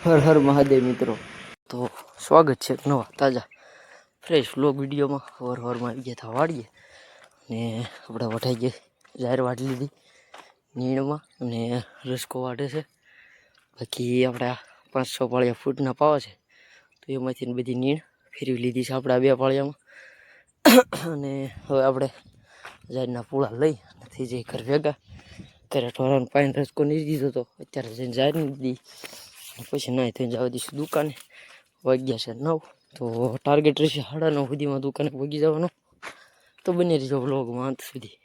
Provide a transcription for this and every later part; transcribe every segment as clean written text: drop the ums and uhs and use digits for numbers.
હર હર મહાદેવ મિત્રો, તો સ્વાગત છે એક નવા તાજા ફ્રેશ વ્લોગ વિડીયોમાં. હવારમાં આવી ગયા હતા વાડીએ ને આપણે વઢાઈ ગઈ જાહેર વાટી લીધી નીણમાં અને રસકો વાટે છે. બાકી આપણે 5-6 પાળિયા ફૂટના પાવા છે, તો એમાંથી બધી નીણ ફેરવી લીધી છે આપણે 2 પાળિયામાં. અને હવે આપણે જાહેરના પૂળા લઈ નથી જઈ ઘર ભેગા ઘરે ઢોરાનો પાણી રસકો નહીં દીધો, તો અત્યારે જઈને જાહેર નહીં દીધી. પછી નાઈ થઈને જવા દઈશું દુકાને. વાગ્યા છે 9, તો ટાર્ગેટ રહેશે 9:30 સુધીમાં દુકાને પહોંચી જવાનો. તો બની રહીજો વ્લોગમાં અંત સુધી.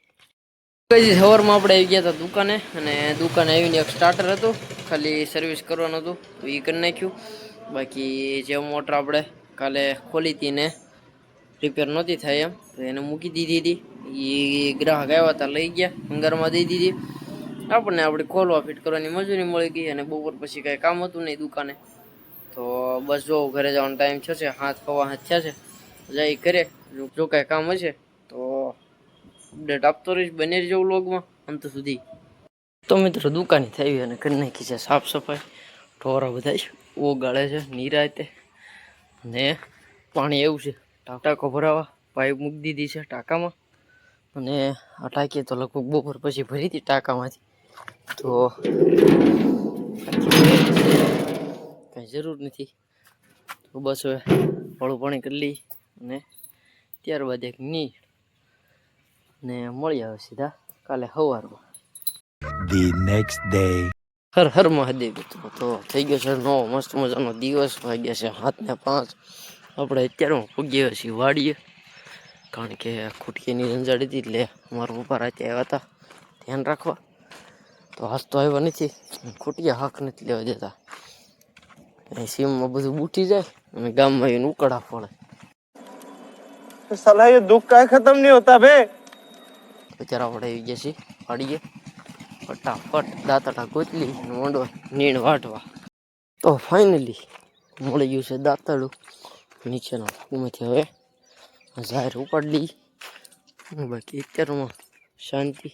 સવારમાં આપણે આવી ગયા હતા દુકાને, અને દુકાને આવીને એક સ્ટાર્ટર હતું, ખાલી સર્વિસ કરવાનું હતું, તો એ કરી નાખ્યું. બાકી જે મોટર આપણે કાલે ખોલી હતી ને રિપેર નહોતી થાય એમ, તો એને મૂકી દીધી હતી. એ ગ્રાહક આવ્યા હતા લઈ ગયા, અંગારમાં દઈ દીધી. આપણને આપણે ખોલવા ફિટ કરવાની મજૂરી મળી ગઈ, અને બપોર પછી કાંઈ કામ હતું નહીં દુકાને. તો બસ જો ઘરે જવાનો ટાઈમ થયો છે, 7:15 થયા છે. જાય ઘરે, જો કાંઈ કામ હશે તો અપડેટ આપતો રહીશ. બને રહેજો વ્લોગમાં અંત સુધી. તો મિત્રો દુકાને થઈ અને કરી નાખી છે સાફ સફાઈ. ઢોરા બધા ઓગાળે છે નિરાતે, ને પાણી એવું છે ટાંકો ભરાવા પાઇપ મૂકી દીધી છે ટાંકામાં. અને આ ટાંકી તો લગભગ બપોર પછી ભરી હતી ટાંકામાંથી, તો કાંઈ જરૂર નથી. તો બસ હવે થોડું પાણી કરી લઈ અને ત્યારબાદ એક નીણ ને મળી આવે સીધા કાલે સવારમાં. The next day. Har Har Mahadev મિત્રો, તો થઈ ગયો છે નવો મસ્ત મજાનો દિવસ. વાગ્યા છે 7:05. આપણે અત્યારે પગ્યા છીએ વાડીએ, કારણ કે ખૂટકીની રંજાડી હતી એટલે મારા પપ્પા રાતે આવ્યા હતા ધ્યાન રાખવા. તો હાથ તો આવ્યા નથી, ખૂટિયા હાક નથી લેવા દેતા. સીમમાં બધું બૂટી જાય અને ગામમાં એને ઉકળા પડે. साला ये दुख का खत्म नहीं होता बे। અત્યારે આપણે આવી ગયા છીએ વાડીએ, ફટાફટ દાંતડા ગોતલી મોંડો નીણ વાટવા. તો ફાઇનલી મળી ગયું છે દાંતડું નીચેના ભાગમાંથી. હવે જાહેર ઉપાડી લઈ. બાકી અત્યારમાં શાંતિ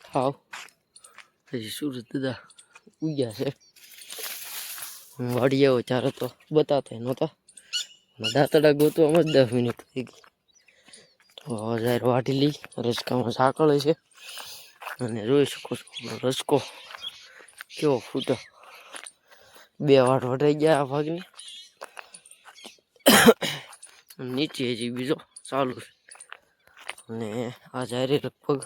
થાવ. પછી સુરત દાદા ઉગ્યા છે. વાડી આવ્યો ત્યારે તો બતાતા નહોતા, દાંતડા ગોતવામાં જ 10 મિનિટ થઈ ગઈ. તો જાહેર વાટી લઈ. રસકામાં ઝાકળ છે, અને જોઈ શકો છો રસકો કેવો ફૂટો. 2 વાટ વટાઈ ગયા આ ભાગની, નીચે હજી બીજો ચાલુ છે. અને આ જાહેર લગભગ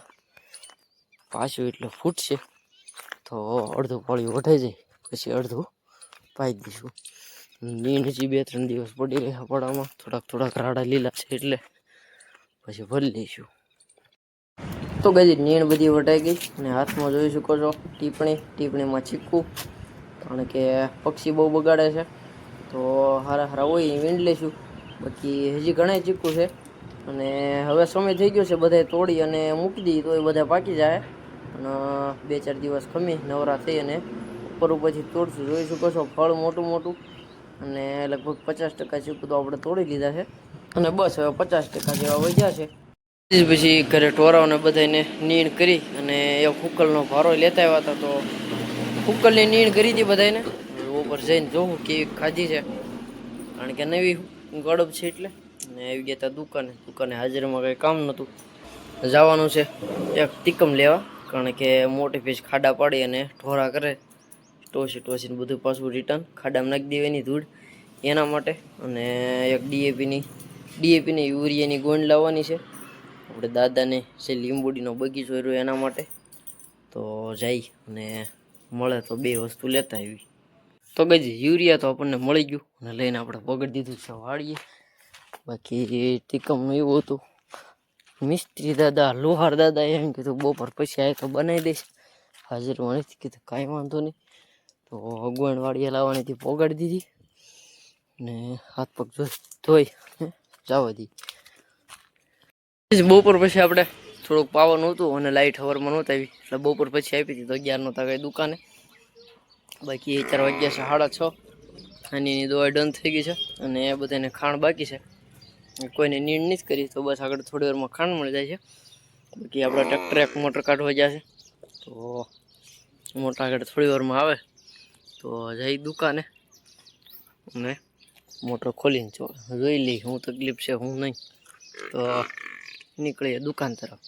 પાછું એટલે ફૂટશે, તો અડધું પાળિયું વટાઈ જાય પછી અડધું પાઈ દઈશું. નીણ હજી 2-3 દિવસ પડી રહ્યા પડામાં, થોડાક રાડા લીલા છે એટલે પછી ભરી લઈશું. તો ગઈ નીણ બધી વટાઈ ગઈ, અને હાથમાં જોઈ શકો છો ટીપણીમાં ચીકું, કારણ કે પક્ષી બહુ બગાડે છે. તો હારા હોય એ વીંડ લઈશું. બાકી હજી ઘણા ચીકુ છે, અને હવે સમય થઈ ગયો છે બધાય તોડી અને મૂકી દઈએ તો એ બધા પાકી જાય. અને 2-4 દિવસ ખમી નવરા થઈ અને ઉપરથી તોડશું. જોઈ શકો છો ફળ મોટું, અને લગભગ 50% ચીકુ તો આપણે તોડી લીધા છે, અને બસ હવે 50% જેવા વધ્યા છે. પછી ઘરે ઢોરાઓને બધાને નીણ કરી અને એક હુકલનો ભારો લેતા આવ્યા હતા, તો હુકલની નીણ કરી હતી બધાને. ઉપર જઈને જોવું કેવી ખાધી છે, કારણ કે નવી ગળબ છે એટલે. અને આવી ગયા હતા દુકાને હાજરમાં કંઈ કામ નહોતું. જવાનું છે એક તિકમ લેવા, કારણ કે મોટી ફીસ ખાડા પાડી અને ઢોરા કરે ટોસીને બધું પાછું રિટર્ન ખાડામાં નાખી દેવાની ધૂળ, એના માટે. અને એક ડીએપીની યુરિયાની ગોંડ લાવવાની છે આપણે દાદાને, જે લીંબુડીનો બગીચો રહ્યો એના માટે. તો જઈ અને મળે તો 2 વસ્તુ લેતા આવી. તો ગઈ યુરિયા તો આપણને મળી ગયું, અને લઈને આપણે પકડી દીધું છે વાળીએ. બાકી ટીકમનું એવું હતું, મિસ્ત્રી દાદા લોહાર દાદા એમ કીધું બપોર પછી આવે તો બનાવી દઈશ, હાજરમાં નથી. કીધું કાંઈ વાંધો નહીં. તો અગવણ વાળીએ લાવવાની હતી, પોગાડી દીધી ને હાથ પગ ધોઈ જવા દી. બપોર પછી આપણે થોડુંક પાવાનું હતું, અને લાઇટ હવારમાં નહોતી આવી એટલે બપોર પછી આપી હતી, તો 11 નહોતા કઈ દુકાને. બાકી 4 વાગ્યા છે 6:30. આની દવા ડન થઈ ગઈ છે, અને એ બધાને ખાણ બાકી છે. કોઈને નીણ નથી કરી, તો બસ આગળ થોડી વારમાં ખાણ મળી જાય છે. બાકી આપણા ટ્રેક્ટર એક મોટર કાઢવા ગયા છે, તો મોટર આગળ થોડી વારમાં આવે તો જઈ દુકાને અને મોટર ખોલીને જોઈ લઈ હું તકલીફ છે હું નહીં, તો નીકળીએ દુકાન તરફ.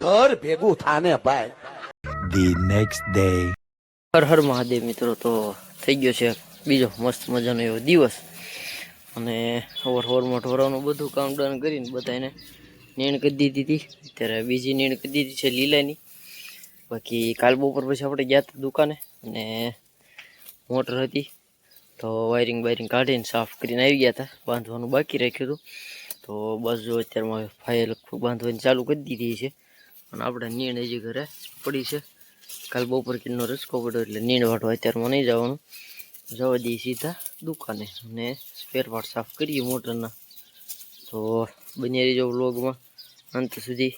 ઘર ભેગું થાને ભાઈ. The next day. Har Har Mahadev મિત્રો. તો થઈ ગયો છે બીજો મસ્ત મજાનો એવો દિવસ, અને સવારમાં ઢોરાનું બધું કામ ડન કરીને બધાને નીણ કરી દીધી હતી. અત્યારે બીજી નીણ કરી દીધી છે લીલાની. બાકી કાલ બપોર પછી આપણે ગયા હતા દુકાને, અને મોટર હતી તો વાયરિંગ કાઢીને સાફ કરીને આવી ગયા હતા. બાંધવાનું બાકી રાખ્યું હતું. તો બસ જો અત્યારમાં ભાઈએ લગભગ બાંધવાની ચાલુ કરી દીધી છે, અને આપણે નીણ હજી ઘરે પડી છે. કાલ બપોર કિલ્લો રસકો પડ્યો એટલે નીણ વાટવા અત્યારમાં નહીં જવાનું, જવા દઈએ સીધા દુકાને અને સ્પેર પાર્ટ સાફ કરીએ મોટરના. તો બની રહીજો વ્લોગમાં અંત સુધી.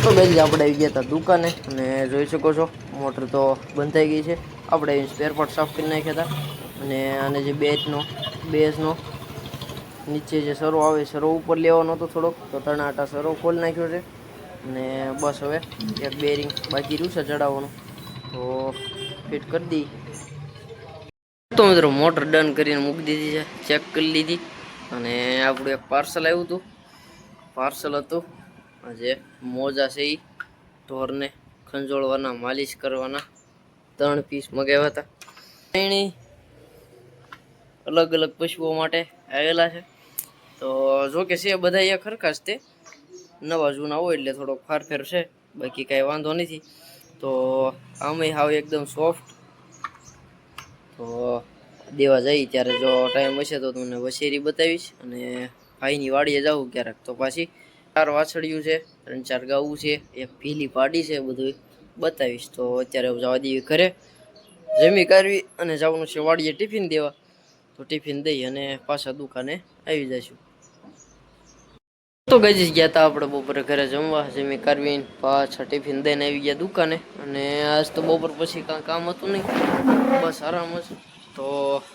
તો બેન આપણે આવી ગયા હતા દુકાને, અને જોઈ શકો છો મોટર તો બંધ થઈ ગઈ છે. આપણે સ્પેર પાર્ટ સાફ કરી નાખ્યા હતા, અને આને જે બેઝનો નીચે જે સરો આવે સરો ઉપર લેવાનો હતો થોડોક, તો તણાટા સરો ખોલી નાખ્યો છે. અને બસ હવે એક બેરિંગ બાકી રહ્યું છે ચડાવવાનું, તો ફિટ કરી દઈ. તો મિત્રો મોટર ડન કરીને મૂકી દીધી છે, ચેક કરી લીધી. અને આપણું એક પાર્સલ આવ્યું હતું. પાર્સલ હતું જે મોજા છે એ ઢોરને ખંજોળવાના, માલિશ કરવાના 3 પીસ મગાવ્યા હતા. એની અલગ અલગ પશુઓ માટે આવેલા છે. તો જો કે છે બધા અહીંયા ખરખા જ, તે નવા જૂના હોય એટલે થોડોક ફારફેર છે, બાકી કાંઈ વાંધો નથી. તો આમેય હાવ એકદમ સોફ્ટ. તો દેવા જઈ ત્યારે જો ટાઈમ હશે તો તમને વશેરી બતાવીશ, અને ભાઈની વાડીએ જાઉં ક્યારેક તો પાછી 4 વાછળિયું છે, 3-4 ગાવું છે, એક ભીલી પાડી છે, બધું બતાવીશ. તો અત્યારે જવા દઈએ ઘરે, જમી કરવી અને જવાનું છે વાડીએ ટિફિન દેવા. તો ટિફિન દઈ અને પાછા દુકાને આવી જઈશું. તો ગઈ ગયા હતા આપણે બપોરે ઘરે જમવા, જમી કરવીને પાછા ટિફિન દઈને આવી ગયા દુકાને. અને આજ તો બપોર પછી કાંઈ કામ હતું નહીં, બસ આરામ જ. તો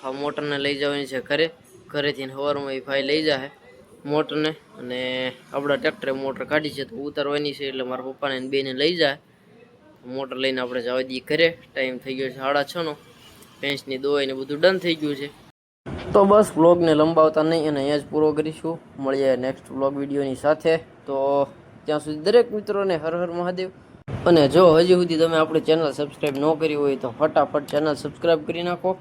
આ મોટરને લઈ જવાની છે ઘરેથી સવારમાં એ ભાઈ લઈ જાય મોટરને, અને આપણા ટ્રેક્ટરે મોટર કાઢી છે તો ઉતારવાની છે, એટલે મારા પપ્પાને બેને લઈ જાય. મોટર લઈને આપણે જવા દઈએ ઘરે. ટાઈમ થઈ ગયો છે 6:30નો. ભેંસની દોવાઈને બધું ડન થઈ ગયું છે. તો બસ વ્લોગને લંબાવતા નહીં અને અહીંયા જ પૂરો કરીશું. મળીએ નેક્સ્ટ વ્લોગ વિડીયોની સાથે. તો ત્યાં સુધી દરેક મિત્રોને હર હર મહાદેવ. અને જો હજી સુધી તમે આપણી ચેનલ સબસ્ક્રાઈબ ન કરી હોય તો ફટાફટ ચેનલ સબસ્ક્રાઈબ કરી નાખો.